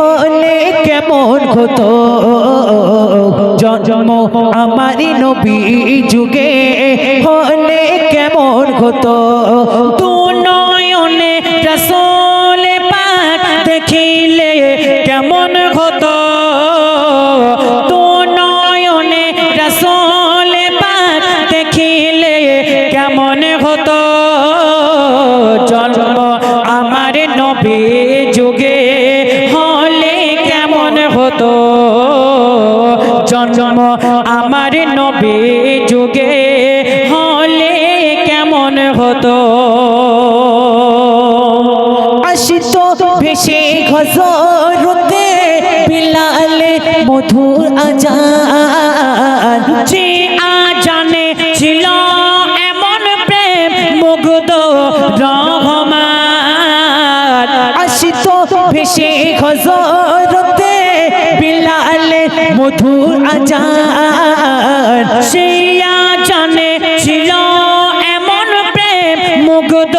হলে কেমন হতো জন্ম আমারি নবী যুগে হলে কেমন হতো তু নয়নে রাসূল পাক দেখিলে কেমন হতো তু নয়নে রাসূল পাক দেখিলে কেমন হতো জন্ম আমার নবী যুগে হলে কেমন হতো জন্ম আমার নবী যুগে হলে কেমন হতো আসিত ভেসে হযরতে বিলালে মধুর আজান যে আজানে ছিল এমন প্রেম মুগ্ধ রহমান আসিত ভেসে হযরতে বিলালে মধুর আজান সেই আজানে ছিল এমন প্রেম মুগ্ধ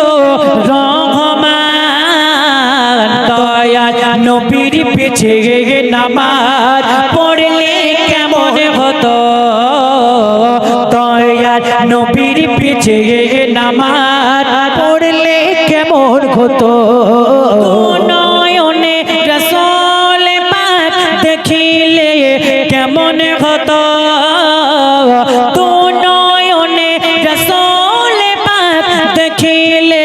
রহমান দয়াল নবীর পিছে নামাজ পড়লে কেমন হতো দয়াল নবীর পিছে নামাজ পড়লে কেমন হতো নয়নে রাসূল পাক দেখিলে কেমন হতো তু নয়নে রাসূল পাক দেখিলে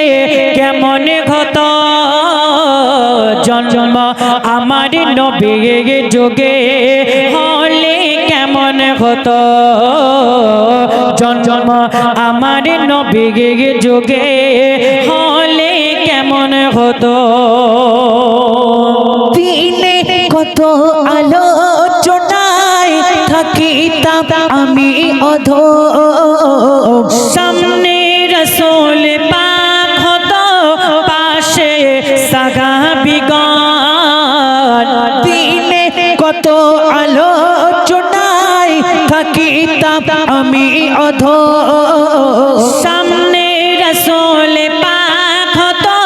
কেমন হতো জন্ম আমার নবী যুগে হলে কেমন হতো জন্ম আমার নবী যুগে হলে কেমন হতো দিনে কত আলোচনায় থাকিতাম আমি অধম সামনে রাসূল পাক হতো পাশে সাহাবীগণ দিনে কত আলোচনায় থাকিতাম আমি অধম সামনে রাসূল পাক হতো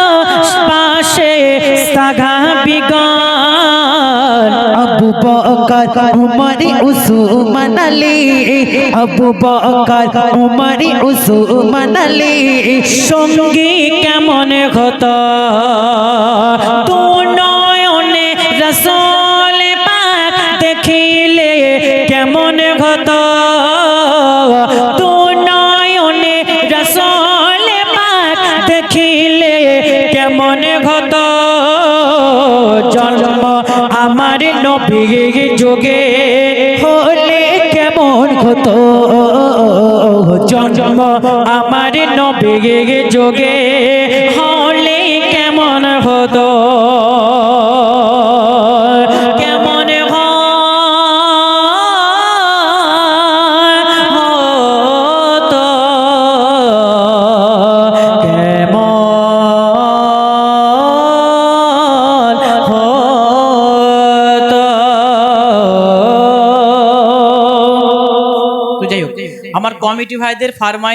পাশে সাহাবীগণ আবু বকর উমর উসমান আলী আবু বকর উমর উসমান আলী সঙ্গী কেমন হতো তু নয়নে রাসূল পাক দেখিলে কেমন হতো তু নয়নে রাসূল পাক দেখিলে কেমন হতো জন্ম আমার নবী যুগে হলে কেমন হতো জন্ম আমার নবী যুগে হলে কেমন হতো কেমন হতো কেমন হতো তো যাই হোক আমার কমিটি ভাইদের ফারমাই